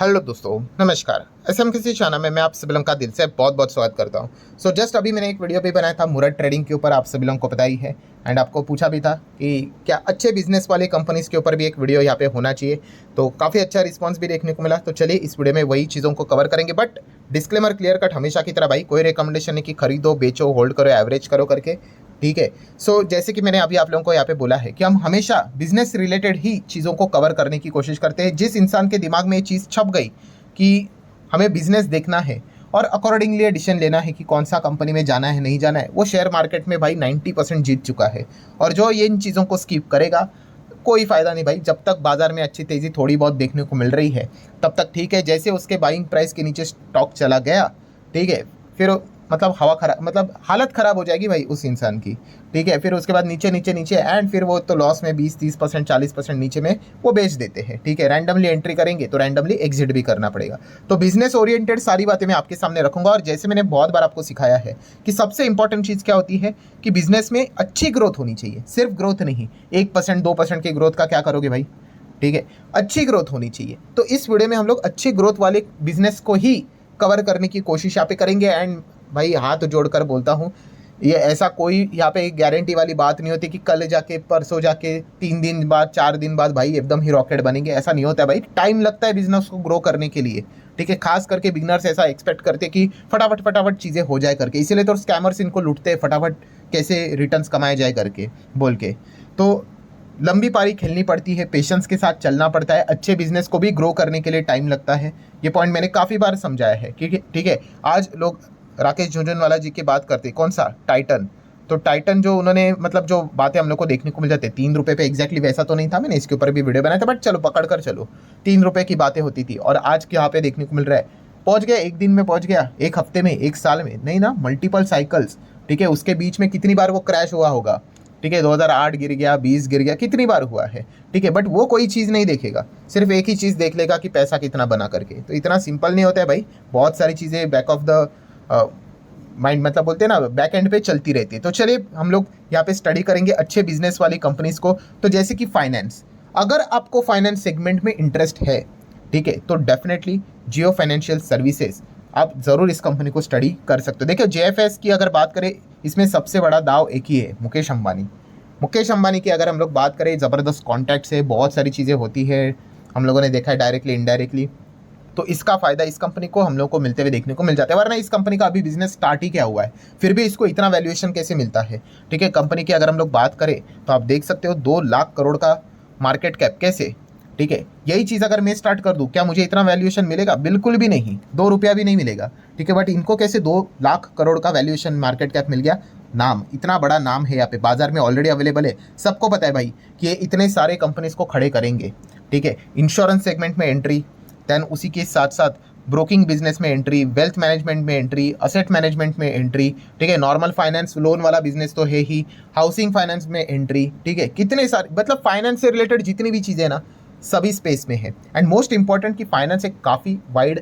Hello दोस्तों, नमस्कार। SM किसी चैनल में मैं आप सभी लोगों का दिल से बहुत बहुत स्वागत करता हूं। जस्ट अभी मैंने एक वीडियो भी बनाया था मुरत ट्रेडिंग के ऊपर, आप सभी लोगों को पता ही है। एंड आपको पूछा भी था कि क्या अच्छे बिजनेस वाले कंपनीज के ऊपर भी एक वीडियो यहाँ पे होना चाहिए। तो काफ़ी अच्छा रिस्पांस भी देखने को मिला। तो चलिए इस वीडियो में वही चीज़ों को कवर करेंगे, बट डिस्क्लेमर क्लियर कट हमेशा की तरह भाई, कोई रिकमेंडेशन नहीं कि खरीदो बेचो होल्ड करो एवरेज करो करके, ठीक है। जैसे कि मैंने अभी आप लोगों को यहाँ पे बोला है कि हम हमेशा बिजनेस रिलेटेड ही चीज़ों को कवर करने की कोशिश करते हैं। जिस इंसान के दिमाग में ये चीज़ छप गई कि हमें बिजनेस देखना है और अकॉर्डिंगली डिसीजन लेना है कि कौन सा कंपनी में जाना है नहीं जाना है, वो शेयर मार्केट में भाई 90% जीत चुका है। और जो ये इन चीज़ों को स्किप करेगा, कोई फ़ायदा नहीं भाई। जब तक बाजार में अच्छी तेज़ी थोड़ी बहुत देखने को मिल रही है तब तक ठीक है। जैसे उसके बाइंग प्राइस के नीचे स्टॉक चला गया, ठीक है, फिर मतलब हवा खराब, मतलब हालत ख़राब हो जाएगी भाई उस इंसान की, ठीक है। फिर उसके बाद नीचे नीचे नीचे एंड फिर वो तो लॉस में 20-30% 40% नीचे में वो बेच देते हैं, ठीक है। रैंडमली एंट्री करेंगे तो रैंडमली एग्जिट भी करना पड़ेगा। तो बिजनेस ओरिएंटेड सारी बातें मैं आपके सामने रखूंगा। और जैसे मैंने बहुत बार आपको सिखाया है कि सबसे इंपॉर्टेंट चीज़ क्या होती है कि बिजनेस में अच्छी ग्रोथ होनी चाहिए, सिर्फ ग्रोथ नहीं। 1% 2% की ग्रोथ का क्या करोगे भाई, ठीक है। अच्छी ग्रोथ होनी चाहिए। तो इस वीडियो में हम लोग अच्छी ग्रोथ वाले बिजनेस को ही कवर करने की कोशिश यहाँ पे करेंगे। एंड भाई हाथ जोड़कर बोलता हूँ, ये ऐसा कोई यहाँ पे गारंटी वाली बात नहीं होती कि कल जाके परसों जाके 3 दिन बाद 4 दिन बाद भाई एकदम ही रॉकेट बनेंगे, ऐसा नहीं होता है भाई। टाइम लगता है बिजनेस को ग्रो करने के लिए, ठीक है। खास करके बिगनर्स ऐसा एक्सपेक्ट करते हैं कि फटाफट फटाफट चीज़ें हो जाए करके, इसीलिए तो स्कैमर्स इनको लूटते हैं फटाफट कैसे रिटर्न्स कमाए जाए करके बोल के। तो लंबी पारी खेलनी पड़ती है, पेशेंस के साथ चलना पड़ता है। अच्छे बिजनेस को भी ग्रो करने के लिए टाइम लगता है। ये पॉइंट मैंने काफ़ी बार समझाया है, ठीक है। आज लोग राकेश झुनझुनवाला जी की बात करते, कौन सा टाइटन। तो टाइटन जो उन्होंने मतलब जो बातें हम लोग को देखने को मिल जाती है 3 रुपये पे, एग्जैक्टली वैसा तो नहीं था, मैंने इसके ऊपर भी वीडियो बनाया था, बट चलो पकड़ कर चलो 3 रुपये की बातें होती थी। और आज के यहाँ पे देखने को मिल रहा है पहुंच गया, एक दिन में पहुंच गया, एक हफ्ते में, एक साल में नहीं ना, मल्टीपल साइकिल्स, ठीक है। उसके बीच में कितनी बार वो क्रैश हुआ होगा, ठीक है। 2008 गिर गया, 20 गिर गया, कितनी बार हुआ है, ठीक है। बट वो कोई चीज़ नहीं देखेगा, सिर्फ एक ही चीज़ देख लेगा कि पैसा कितना बना करके। तो इतना सिंपल नहीं होता है भाई, बहुत सारी चीज़ें बैक ऑफ द माइंड, मतलब बोलते हैं ना, बैक एंड पे चलती रहती है। तो चलिए हम लोग यहाँ पे स्टडी करेंगे अच्छे बिजनेस वाली कंपनीज को। तो जैसे कि फाइनेंस, अगर आपको फाइनेंस सेगमेंट में इंटरेस्ट है, ठीक है, तो डेफिनेटली जियो फाइनेंशियल सर्विसेज आप ज़रूर इस कंपनी को स्टडी कर सकते हो। देखिए जेएफएस की अगर बात करें, इसमें सबसे बड़ा दाव एक ही है, मुकेश अंबानी। मुकेश अंबानी की अगर हम लोग बात करें, ज़बरदस्त कॉन्टैक्ट्स है, बहुत सारी चीज़ें होती है, हम लोगों ने देखा है डायरेक्टली इनडायरेक्टली। तो इसका फ़ायदा इस कंपनी को हम लोग को मिलते हुए देखने को मिल जाता है। वरना इस कंपनी का अभी बिजनेस स्टार्ट ही क्या हुआ है, फिर भी इसको इतना वैल्यूएशन कैसे मिलता है, ठीक है। कंपनी की अगर हम लोग बात करें तो आप देख सकते हो 2 लाख करोड़ का मार्केट कैप, कैसे, ठीक है। यही चीज़ अगर मैं स्टार्ट कर दूं, क्या मुझे इतना वैल्यूएशन मिलेगा? बिल्कुल भी नहीं, 2 रुपया भी नहीं मिलेगा, ठीक है। बट इनको कैसे 2 लाख करोड़ का वैल्यूएशन मार्केट कैप मिल गया? नाम, इतना बड़ा नाम है यहाँ पे, बाजार में ऑलरेडी अवेलेबल है, सबको पता है भाई कि ये इतने सारे कंपनीज को खड़े करेंगे, ठीक है। इंश्योरेंस सेगमेंट में एंट्री, देन उसी के साथ साथ ब्रोकिंग बिजनेस में एंट्री, वेल्थ मैनेजमेंट में एंट्री, असेट मैनेजमेंट में एंट्री, ठीक है। नॉर्मल फाइनेंस लोन वाला बिजनेस तो है ही, हाउसिंग फाइनेंस में एंट्री, ठीक है। कितने सारे, मतलब फाइनेंस से रिलेटेड जितनी भी चीज़ें ना, सभी स्पेस में है। एंड मोस्ट इंपॉर्टेंट कि फाइनेंस एक काफ़ी वाइड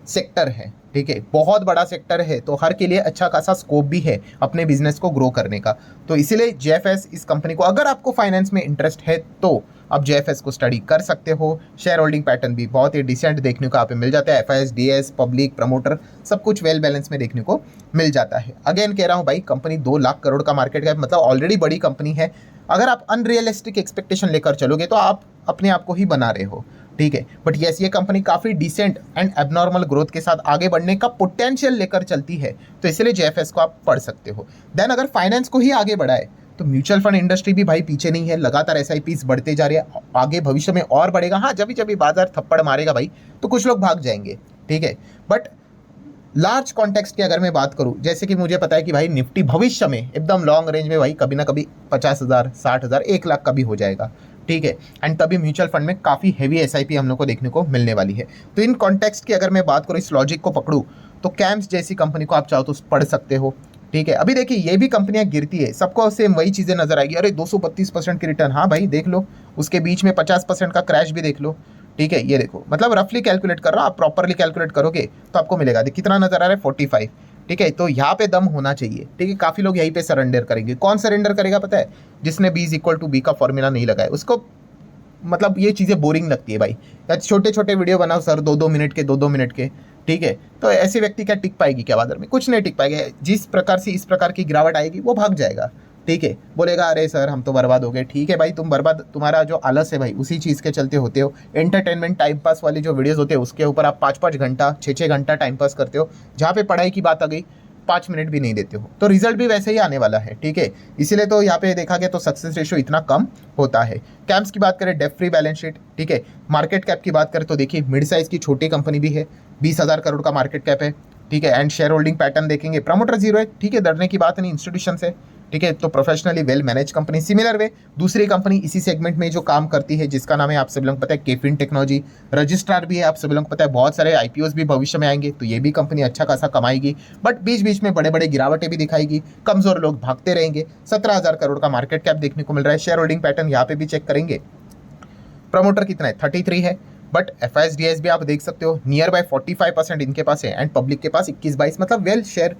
सेक्टर है, ठीक है, बहुत बड़ा सेक्टर है। तो हर के लिए अच्छा खासा स्कोप भी है अपने बिजनेस को ग्रो करने का। तो इसीलिए जेएफएस इस कंपनी को, अगर आपको फाइनेंस में इंटरेस्ट है तो आप जेएफएस को स्टडी कर सकते हो। शेयर होल्डिंग पैटर्न भी बहुत ही डिसेंट देखने को यहाँ पे मिल जाता है। एफआईएस, डीएस, पब्लिक, प्रमोटर, सब कुछ वेल बैलेंस में देखने को मिल जाता है। अगेन कह रहा हूँ भाई, कंपनी 2 लाख करोड़ का मार्केट कैप, मतलब ऑलरेडी बड़ी कंपनी है। अगर आप अनरियलिस्टिक एक्सपेक्टेशन लेकर चलोगे तो आप अपने आप को ही बना रहे हो, ठीक है। बट यस, ये कंपनी काफ़ी डिसेंट एंड एबनॉर्मल ग्रोथ के साथ आगे बढ़ने का पोटेंशियल लेकर चलती है। तो इसलिए जेएफएस को आप पढ़ सकते हो। देन अगर फाइनेंस को ही आगे बढ़ाए तो म्यूचुअल फंड इंडस्ट्री भी भाई पीछे नहीं है, लगातार एसआईपीस बढ़ते जा रहे हैं, आगे भविष्य में और बढ़ेगा। हाँ, जब भी बाजार थप्पड़ मारेगा भाई तो कुछ लोग भाग जाएंगे, ठीक है। बट लार्ज कॉन्टेक्स्ट की अगर मैं बात करूं, जैसे कि मुझे पता है कि भाई निफ्टी भविष्य में एकदम लॉन्ग रेंज में भाई कभी ना कभी 50,000, 60,000, 1 लाख का भी हो जाएगा, ठीक है। एंड तभी म्यूचुअल फंड में काफ़ी हैवी एसआईपी हम लोग को देखने को मिलने वाली है। तो इन कॉन्टेक्स्ट की अगर मैं बात करूँ, इस लॉजिक को पकड़ूँ, तो कैम्स जैसी कंपनी को आप चाहो तो पढ़ सकते हो, ठीक है। अभी देखिए ये भी कंपनियां गिरती है, सबको सेम वही चीज़ें नजर आएगी, अरे 232% की रिटर्न, हाँ भाई देख लो, उसके बीच में 50% का क्रैश भी देख लो, ठीक है। ये देखो, मतलब रफली कैलकुलेट कर रहा हूँ, आप प्रॉपरली कैलकुलेट करोगे तो आपको मिलेगा। कितना नजर आ रहा है? 45, ठीक है। तो यहाँ पे दम होना चाहिए, ठीक है। काफ़ी लोग यहीं पे सरेंडर करेंगे। कौन सरेंडर करेगा पता है? जिसने B = B का फॉर्मूला नहीं लगाया, उसको मतलब ये चीज़ें बोरिंग लगती है भाई। या छोटे छोटे वीडियो बनाओ सर, 2-2 मिनट के, 2-2 मिनट के, ठीक है। तो ऐसे व्यक्ति क्या टिक पाएगी क्या बाजार में? कुछ नहीं टिक पाएगा। जिस प्रकार से इस प्रकार की गिरावट आएगी वो भाग जाएगा, ठीक है। बोलेगा अरे सर हम तो बर्बाद हो गए। ठीक है भाई, तुम बर्बाद, तुम्हारा जो आलस है भाई उसी चीज़ के चलते होते हो। एंटरटेनमेंट टाइम पास वाली जो वीडियोस होते हैं उसके ऊपर आप 5-5 घंटा, 6-6 घंटा टाइम पास करते हो। जहाँ पे पढ़ाई की बात आ गई 5 मिनट भी नहीं देते हो, तो रिजल्ट भी वैसे ही आने वाला है, ठीक है। इसीलिए तो यहाँ पे देखा गया तो सक्सेस रेशियो इतना कम होता है। कैप्स की बात करें, डेट फ्री बैलेंस शीट, ठीक है। मार्केट कैप की बात करें तो देखिए मिड साइज की छोटी कंपनी भी है, 20,000 करोड़ का मार्केट कैप है, ठीक है। एंड शेयर होल्डिंग पैटर्न देखेंगे, प्रमोटर जीरो है, ठीक है, डरने की बात नहीं, इंस्टीट्यूशन से, ठीक है। तो professionally well manage company. Similar way दूसरी कंपनी इसी सेगमेंट में जो काम करती है जिसका नाम है आप सभी लोगों को पता है केफिन टेक्नोलॉजी, रजिस्ट्रार भी है, आप सभी लोगों को पता है। बहुत सारे आईपीओस भी भविष्य में आएंगे, तो ये भी कंपनी अच्छा खासा कमाएगी, बट बीच बीच में बड़े बड़े गिरावटें भी दिखाएगी, कमजोर लोग भागते रहेंगे। 17,000 करोड़ का मार्केट कैप देखने को मिल रहा है। शेयर होल्डिंग पैटर्न यहाँ पे भी चेक करेंगे, प्रमोटर कितना है 33 है, बट FISDS भी आप देख सकते हो नियर बाय 45% इनके पास है, एंड पब्लिक के पास 21-22, मतलब well share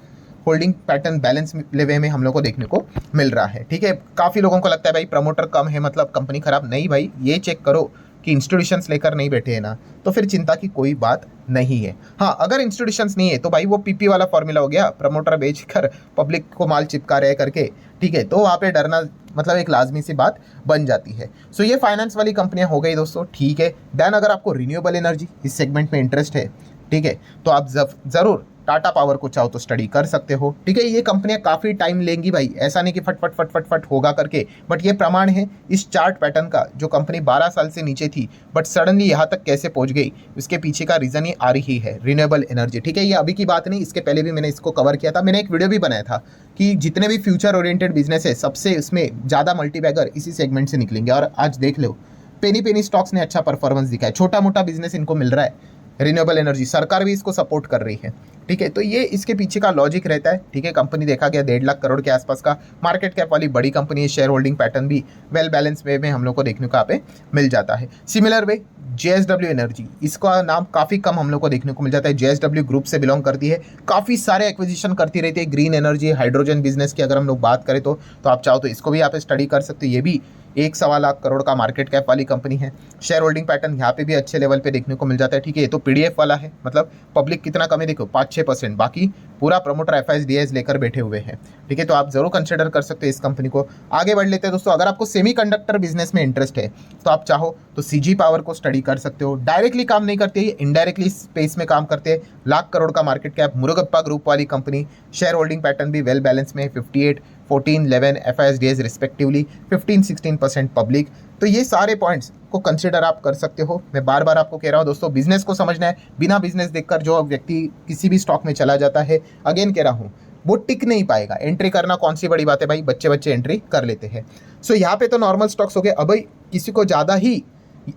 holding pattern balance लेवे में हम लोग को देखने को मिल रहा है, ठीक है। काफ़ी लोगों को लगता है भाई प्रमोटर कम है मतलब कंपनी खराब, नहीं भाई, ये चेक करो कि इंस्टीट्यूशंस लेकर नहीं बैठे हैं ना, तो फिर चिंता की कोई बात नहीं है। हाँ, अगर इंस्टीट्यूशंस नहीं है तो भाई वो PP वाला फॉर्मूला हो गया, प्रमोटर बेचकर पब्लिक को माल चिपका रहे करके, ठीक है। तो वहाँ पे डरना मतलब एक लाजमी सी बात बन जाती है। सो ये फाइनेंस वाली कंपनियां हो गई दोस्तों, ठीक है। देन अगर आपको रिन्यूएबल एनर्जी इस सेगमेंट में इंटरेस्ट है, ठीक है, तो आप ज़रूर टाटा पावर को चाहो तो स्टडी कर सकते हो, ठीक है। ये कंपनियां काफ़ी टाइम लेंगी भाई, ऐसा नहीं कि फट फट फट फट फट होगा करके, बट ये प्रमाण है इस चार्ट पैटर्न का। जो कंपनी 12 साल से नीचे थी बट सडनली यहाँ तक कैसे पहुंच गई, उसके पीछे का रीज़न ही आ रही है रिन्यूएबल एनर्जी, ठीक है। ये अभी की बात नहीं, इसके पहले भी मैंने इसको कवर किया था, मैंने एक वीडियो भी बनाया था कि जितने भी फ्यूचर ओरिएंटेड बिजनेस है सबसे इसमें ज़्यादा मल्टीबैगर इसी सेगमेंट से निकलेंगे। और आज देख लो पेनी पेनी स्टॉक्स ने अच्छा परफॉर्मेंस दिखाया, छोटा मोटा बिजनेस इनको मिल रहा है। रिन्यूएबल एनर्जी सरकार भी इसको सपोर्ट कर रही है, ठीक है। तो ये इसके पीछे का लॉजिक रहता है, ठीक है। कंपनी देखा गया 1.5 लाख करोड़ के आसपास का मार्केट कैप वाली बड़ी कंपनी है। शेयर होल्डिंग पैटर्न भी वेल बैलेंस वे में हम लोग को देखने को यहाँ पे मिल जाता है। सिमिलर वे JSW एनर्जी, इसका नाम काफ़ी कम हम लोग को देखने को मिल जाता है। JSW ग्रुप से बिलोंग करती है, काफ़ी सारे एक्विजिशन करती रहती है। ग्रीन एनर्जी, हाइड्रोजन बिजनेस की अगर हम लोग बात करें तो आप चाहो तो इसको भी यहाँ पे स्टडी कर सकते हो। ये भी 1-1.25 लाख करोड़ का मार्केट कैप वाली कंपनी है। शेयर होल्डिंग पैटर्न यहाँ पे भी अच्छे लेवल पे देखने को मिल जाता है, ठीक है। ये तो PDF वाला है, मतलब पब्लिक कितना कम है देखो 5-6%, बाकी पूरा प्रमोटर FISDS लेकर बैठे हुए हैं, ठीक है। तो आप जरूर कंसिडर कर सकते हो इस कंपनी को। आगे बढ़ लेते हैं दोस्तों, अगर आपको सेमीकंडक्टर बिजनेस में इंटरेस्ट है तो आप चाहो तो CG पावर को स्टडी कर सकते हो। डायरेक्टली काम नहीं करते, इनडायरेक्टली स्पेस में काम करते हैं। 1 लाख करोड़ का मार्केट कैप, मुरुगप्पा ग्रुप वाली कंपनी। शेयर होल्डिंग पैटर्न भी वेल बैलेंस में 58, 14, 11 FISDS रिस्पेक्टिवली, 15-16% पब्लिक। तो ये सारे पॉइंट्स को कंसिडर आप कर सकते हो। मैं बार बार आपको कह रहा हूँ दोस्तों, बिजनेस को समझना है। बिना बिजनेस देखकर जो व्यक्ति किसी भी स्टॉक में चला जाता है, अगेन कह रहा हूँ, वो टिक नहीं पाएगा। एंट्री करना कौन सी बड़ी बात है भाई, बच्चे एंट्री कर लेते हैं। सो यहाँ पे तो नॉर्मल स्टॉक्स हो गए। अब भाई किसी को ज़्यादा ही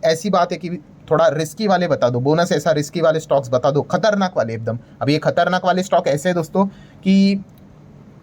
ऐसी बात है कि थोड़ा रिस्की वाले बता दो, बोनस ऐसा रिस्की वाले स्टॉक्स बता दो, खतरनाक वाले एकदम। अब ये खतरनाक वाले स्टॉक ऐसे है दोस्तों कि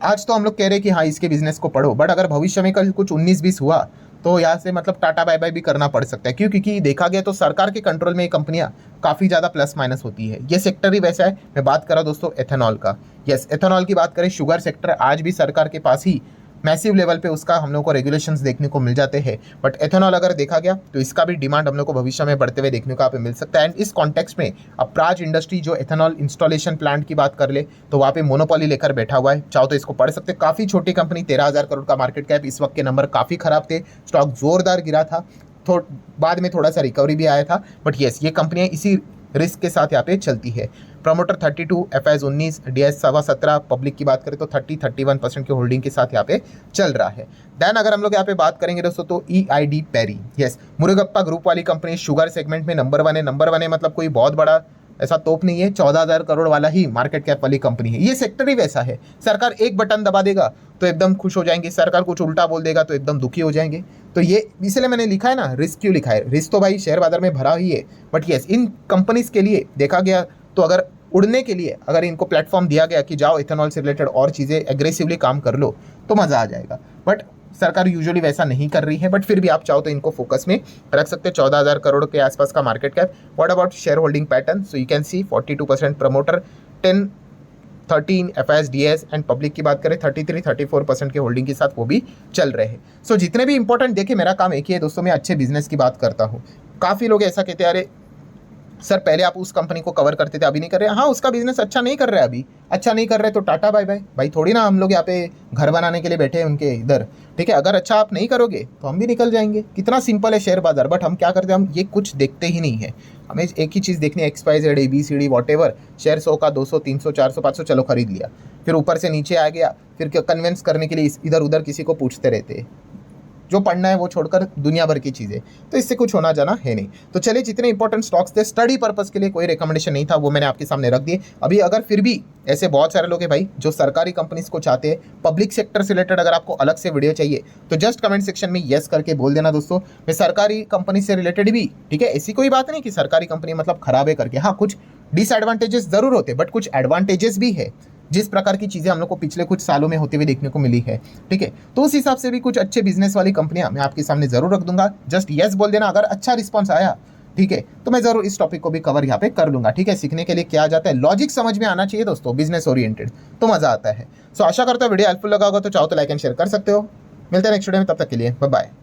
आज तो हम लोग कह रहे हैं कि हाँ इसके बिजनेस को पढ़ो, बट अगर भविष्य में कल कुछ 19-20 हुआ तो यहाँ से मतलब टाटा बाय बाय भी करना पड़ सकता है। क्यों? क्योंकि देखा गया तो सरकार के कंट्रोल में ये कंपनियां काफ़ी ज़्यादा प्लस माइनस होती है। ये सेक्टर ही वैसा है। मैं बात कर रहा हूँ दोस्तों एथेनॉल का। यस, एथेनॉल की बात करें, शुगर सेक्टर आज भी सरकार के पास ही मैसिव लेवल पे उसका हम लोग को रेगुलेशंस देखने को मिल जाते हैं। बट एथेनॉल अगर देखा गया तो इसका भी डिमांड हम लोग को भविष्य में बढ़ते हुए देखने को यहाँ पे मिल सकता है। एंड इस कॉन्टेक्स्ट में अब प्राज इंडस्ट्री जो एथेनॉल इंस्टॉलेशन प्लांट की बात कर ले तो वहाँ पे मोनोपोली लेकर बैठा हुआ है। चाहो तो इसको पढ़ सकते। काफ़ी छोटी कंपनी, 13,000 करोड़ का मार्केट कैप। इस वक्त के नंबर काफ़ी खराब थे, स्टॉक जोरदार गिरा था, बाद में थोड़ा सा रिकवरी भी आया था। बट येस, ये कंपनियाँ इसी रिस्क के साथ यहाँ पे चलती है। प्रमोटर 32, FIS 19, DS 17.25, पब्लिक की बात करें तो 30-31% की होल्डिंग के साथ यहाँ पे चल रहा है। देन अगर हम लोग यहाँ पे बात करेंगे दोस्तों तो EID पैरी, यस, मुरुगप्पा ग्रुप वाली कंपनी, शुगर सेगमेंट में नंबर 1 है। नंबर 1 है मतलब कोई बहुत बड़ा ऐसा तोप नहीं है, 14,000 करोड़ वाला ही मार्केट कैप वाली कंपनी है। ये सेक्टर ही वैसा है, सरकार एक बटन दबा देगा तो एकदम खुश हो जाएंगे, सरकार कुछ उल्टा बोल देगा तो एकदम दुखी हो जाएंगे। तो ये इसलिए मैंने लिखा है ना, रिस्क क्यों लिखा है। रिस्क तो भाई शेयर बाजार में भरा ही है, बट यस इन कंपनीज के लिए देखा गया तो अगर उड़ने के लिए अगर इनको प्लेटफॉर्म दिया गया कि जाओ इथेनॉल से रिलेटेड और चीज़ें एग्रेसिवली काम कर लो तो मज़ा आ जाएगा। बट सरकार यूजुअली वैसा नहीं कर रही है, बट फिर भी आप चाहो तो इनको फोकस में रख सकते हैं। 14,000 करोड़ के आसपास का market cap. What about share holding pattern? So you can see 42% promoter, 13 FIS and public की बात करें 33-34% के होल्डिंग के साथ वो भी चल रहे हैं। सो जितने भी इंपॉर्टेंट, देखिए मेरा काम एक ही है दोस्तों, मैं अच्छे बिजनेस की बात करता हूँ। काफ़ी लोग ऐसा कहते हैं अरे सर पहले आप उस कंपनी को कवर करते थे अभी नहीं कर रहे। हाँ, उसका बिजनेस अच्छा नहीं कर रहा है, अभी अच्छा नहीं कर रहे तो टाटा बाय बाय। भाई थोड़ी ना हम लोग यहाँ पे घर बनाने के लिए बैठे हैं उनके इधर, ठीक है। अगर अच्छा आप नहीं करोगे तो हम भी निकल जाएंगे। कितना सिंपल है शेयर बाजार। बट हम क्या करते हैं, हम ये कुछ देखते ही नहीं है। हमें एक ही चीज़ देखनी है, XYZ ABCD वॉटेवर, शेयर 100 का 200 300 400 500 चलो खरीद लिया, फिर ऊपर से नीचे आ गया, फिर कन्विंस करने के लिए इधर उधर किसी को पूछते रहते हैं। जो पढ़ना है वो छोड़कर दुनिया भर की चीज़ें, तो इससे कुछ होना जाना है नहीं। तो चलिए, जितने इंपॉर्टेंट स्टॉक्स थे स्टडी पर्पस के लिए, कोई रिकमेंडेशन नहीं था, वो मैंने आपके सामने रख दिए। अभी अगर फिर भी ऐसे बहुत सारे लोग हैं भाई जो सरकारी कंपनीज को चाहते हैं, पब्लिक सेक्टर से रिलेटेड अगर आपको अलग से वीडियो चाहिए तो जस्ट कमेंट सेक्शन में येस करके बोल देना दोस्तों। मैं सरकारी कंपनी से रिलेटेड भी, ठीक है, ऐसी कोई बात नहीं कि सरकारी कंपनी मतलब खराब है करके। हाँ, कुछ डिसएडवांटेजेस जरूर होते, बट कुछ एडवांटेजेस भी है। जिस प्रकार की चीज़ें हम लोग को पिछले कुछ सालों में होते हुए देखने को मिली है, ठीक है, तो उस हिसाब से भी कुछ अच्छे बिजनेस वाली कंपनियां मैं आपके सामने जरूर रख दूंगा। जस्ट यस बोल देना, अगर अच्छा रिस्पॉन्स आया, ठीक है, तो मैं जरूर इस टॉपिक को भी कवर यहाँ पे कर लूंगा। ठीक है, सीखने के लिए क्या जाता है, लॉजिक समझ में आना चाहिए दोस्तों, बिजनेस ओरिएंटेड, तो मजा आता है। सो आशा करता हूँ वीडियो हेल्पफुल लगा होगा, तो चाहो तो लाइक एंड शेयर कर सकते हो। मिलते हैं नेक्स्ट वीडियो में, तब तक के लिए बाय बाय।